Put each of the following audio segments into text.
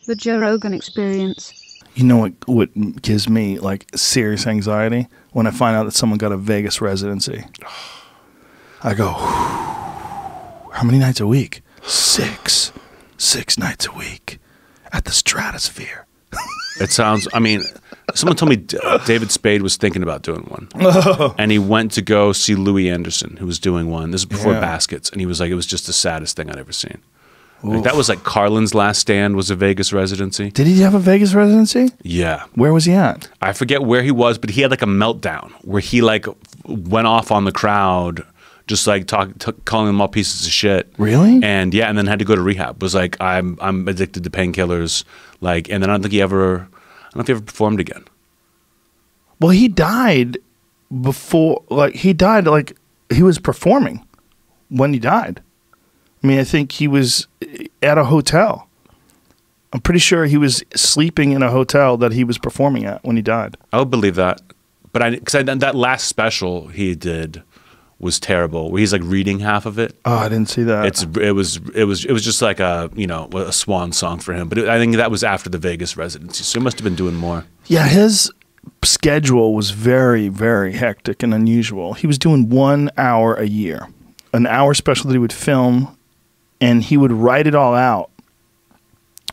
The Joe Rogan Experience. You know what gives me like serious anxiety? When I find out that someone got a Vegas residency. I go, how many nights a week? 6. 6 nights a week at the Stratosphere. It sounds, I mean, someone told me David Spade was thinking about doing one. And he went to go see Louis Anderson, who was doing one. This is before Baskets. And he was like, it was just the saddest thing I'd ever seen. Like, that was like Carlin's last stand was a Vegas residency. Did he have a Vegas residency? Yeah. Where was he at? I forget where he was, but he had like a meltdown where he like went off on the crowd, just like calling them all pieces of shit. Really? And yeah, and then had to go to rehab. Was like, I'm addicted to painkillers. Like, and then I don't know if he ever performed again. Well, he died before, like he was performing when he died. I mean, I think he was at a hotel. I'm pretty sure he was sleeping in a hotel that he was performing at when he died. I would believe that. But because that last special he did was terrible, where he's like reading half of it. Oh, I didn't see that. It was just like a swan song for him. But I think that was after the Vegas residency, so he must have been doing more. Yeah, his schedule was very, very hectic and unusual. He was doing 1 hour a year, an hour special that he would film. And he would write it all out.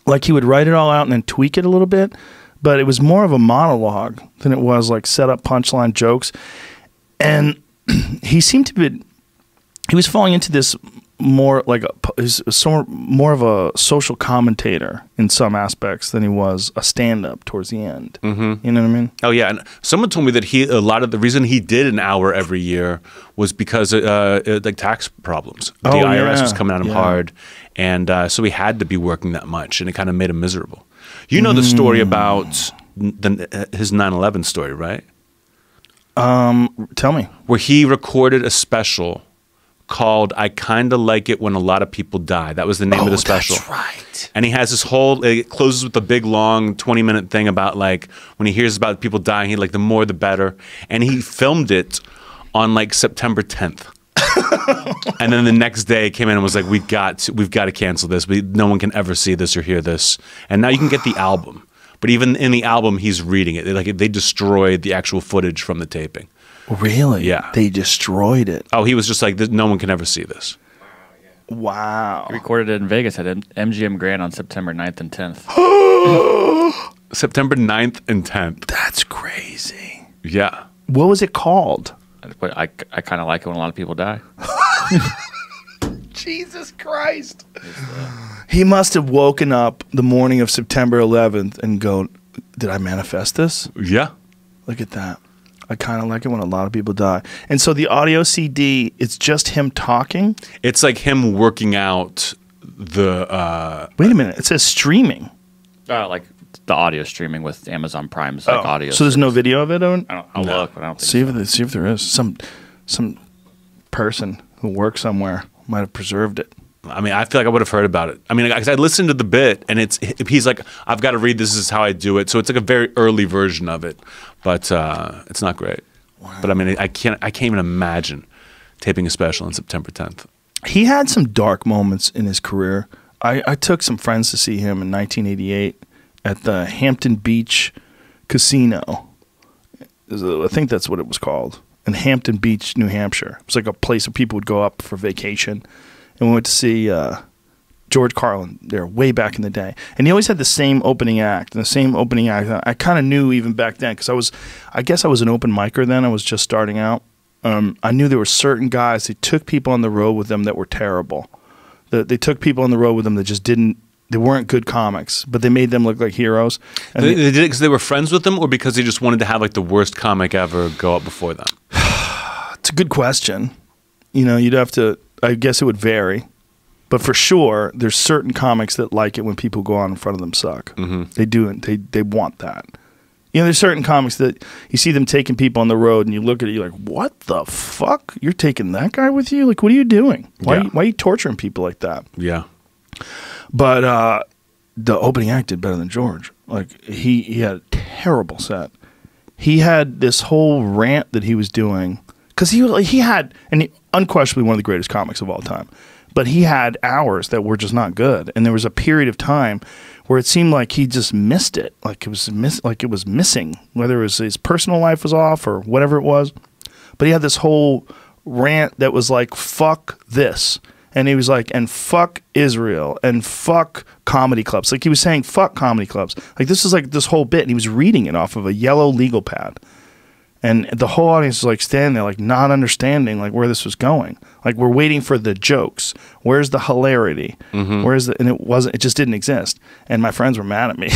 Like he would write it all out and then tweak it a little bit. But it was more of a monologue than it was like set up punchline jokes. And he seemed to be, he was falling into this more like more of a social commentator in some aspects than he was a stand-up towards the end. Mm-hmm. You know what I mean? Oh yeah, and someone told me that a lot of the reason he did an hour every year was because like tax problems. The IRS was coming at him hard, and so he had to be working that much, and it kind of made him miserable. You know the story about his 9/11 story, right? Tell me. Where he recorded a special called "I Kinda Like It When a Lot of People Die." That was the name of the special. That's right. And he has this whole, it closes with a big long 20-minute thing about like when he hears about people dying, he like the more the better. And he filmed it on like September 10th. And then the next day came in and was like, we've got to cancel this. No one can ever see this or hear this. And now you can get the album. But even in the album, he's reading it. They destroyed the actual footage from the taping. Really? Yeah. They destroyed it. Oh, he was just like, no one can ever see this. Wow. He recorded it in Vegas at MGM Grand on September 9th and 10th. September 9th and 10th. That's crazy. Yeah. What was it called? I kind of like it when a lot of people die. Jesus Christ. He must have woken up the morning of September 11th and go, did I manifest this? Yeah. Look at that. I kind of like it when a lot of people die. And so the audio CD, it's just him talking? It's like him working out the... Wait a minute. It says streaming. Like the audio streaming with Amazon Prime's like audio. So there's no video of it, Owen? I'll look, but I don't think see if there is. Some person who works somewhere might have preserved it. I mean, I feel like I would have heard about it. I mean, because I listened to the bit, and he's like, I've got to read this is how I do it. So it's like a very early version of it, but it's not great. Wow. But I mean, I can't even imagine taping a special on September 10th. He had some dark moments in his career. I took some friends to see him in 1988 at the Hampton Beach Casino. I think that's what it was called, in Hampton Beach, New Hampshire. It was like a place where people would go up for vacation. And we went to see George Carlin there way back in the day. And he always had the same opening act. And the same opening act, I kind of knew even back then, because I guess I was an open micer then. I was just starting out. I knew there were certain guys, they took people on the road with them that were terrible. They took people on the road with them that just they weren't good comics, but they made them look like heroes. And they did it because they were friends with them, or because they just wanted to have like the worst comic ever go up before them? It's a good question. You know, you'd have to... I guess it would vary, but for sure, there's certain comics that like it when people go on in front of them suck. Mm-hmm. They do it. They want that. You know, there's certain comics that you see them taking people on the road, and you look at it, you're like, "What the fuck? You're taking that guy with you? Like, what are you doing? Why are you torturing people like that?" Yeah. But the opening act did better than George. Like he had a terrible set. He had this whole rant that he was doing. Because he had, and unquestionably one of the greatest comics of all time. but he had hours that were just not good. And there was a period of time where it seemed like he just missed it, like it was missing, whether it was his personal life was off or whatever it was. But he had this whole rant that was like, fuck this. And he was like, and fuck Israel, and fuck comedy clubs. Like he was saying, fuck comedy clubs. Like this is like this whole bit, and he was reading it off of a yellow legal pad. And the whole audience was like standing there, like not understanding like where this was going. Like we're waiting for the jokes. Where's the hilarity? Where's the? And it just didn't exist. And my friends were mad at me.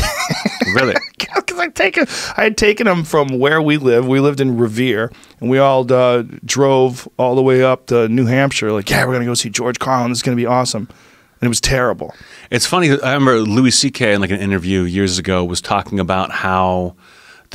Really? Because I had taken them from where we live. We lived in Revere, and we all drove all the way up to New Hampshire. Like, yeah, we're gonna go see George Carlin. This is gonna be awesome. And it was terrible. It's funny. I remember Louis C.K. in like an interview years ago was talking about how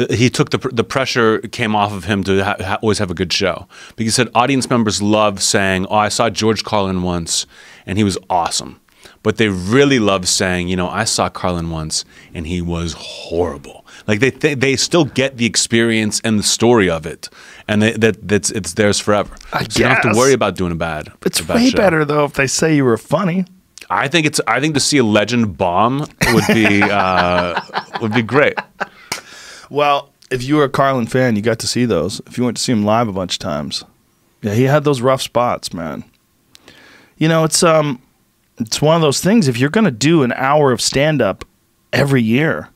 he took the pressure came off of him to always have a good show. Because he said audience members love saying, oh, I saw George Carlin once and he was awesome. But they really love saying, you know, I saw Carlin once and he was horrible. Like they still get the experience and the story of it, and it's theirs forever. So you don't have to worry about doing a bad way show. Better though if they say you were funny. I think to see a legend bomb would be great. Well, if you were a Carlin fan, you got to see those. If you went to see him live a bunch of times, yeah, he had those rough spots, man. You know, it's one of those things. If you're gonna do an hour of stand up every year,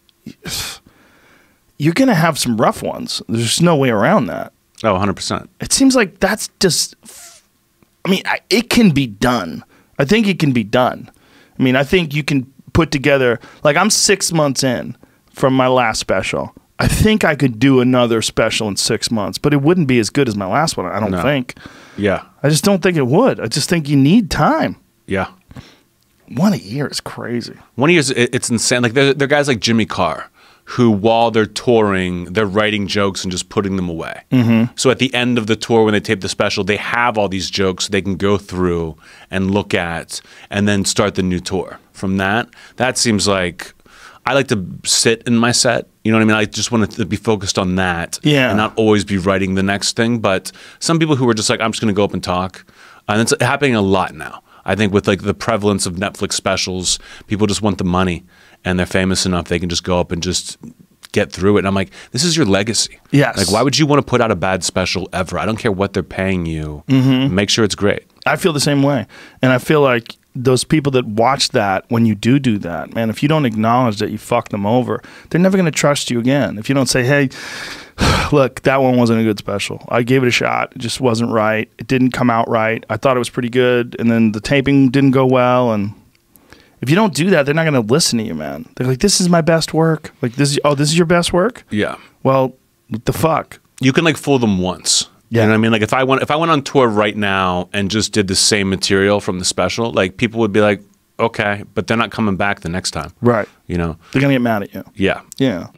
you're gonna have some rough ones. There's no way around that. Oh, 100%. It seems like that's just. I mean, it can be done. I think it can be done. I mean, I think you can put together. Like I'm 6 months in from my last special. I think I could do another special in 6 months, but it wouldn't be as good as my last one. I don't think. Yeah. I just don't think it would. I just think you need time. Yeah. One a year is crazy. 1 year, it's insane. Like there are guys like Jimmy Carr who, while they're touring, they're writing jokes and just putting them away. So at the end of the tour, when they tape the special, they have all these jokes they can go through and look at and then start the new tour. From that seems like I like to sit in my set. You know what I mean? I just want to be focused on that and not always be writing the next thing. But some people who are just like, I'm just going to go up and talk. And it's happening a lot now. I think with like the prevalence of Netflix specials, people just want the money and they're famous enough they can just go up and just get through it. And I'm like, this is your legacy. Yes. Like, why would you want to put out a bad special ever? I don't care what they're paying you. Make sure it's great. I feel the same way. And I feel like those people that watch that, when you do that, man, if you don't acknowledge that you fucked them over, they're never going to trust you again. If you don't say, hey, look, that one wasn't a good special. I gave it a shot. It just wasn't right. It didn't come out right. I thought it was pretty good. And then the taping didn't go well. And if you don't do that, they're not going to listen to you, man. They're like, this is my best work. Like, this is your best work? Yeah. Well, what the fuck? You can like fool them once. Yeah. You know what I mean? Like if I went on tour right now and just did the same material from the special, like people would be like, okay, but they're not coming back the next time. Right. You know? They're going to get mad at you. Yeah. Yeah.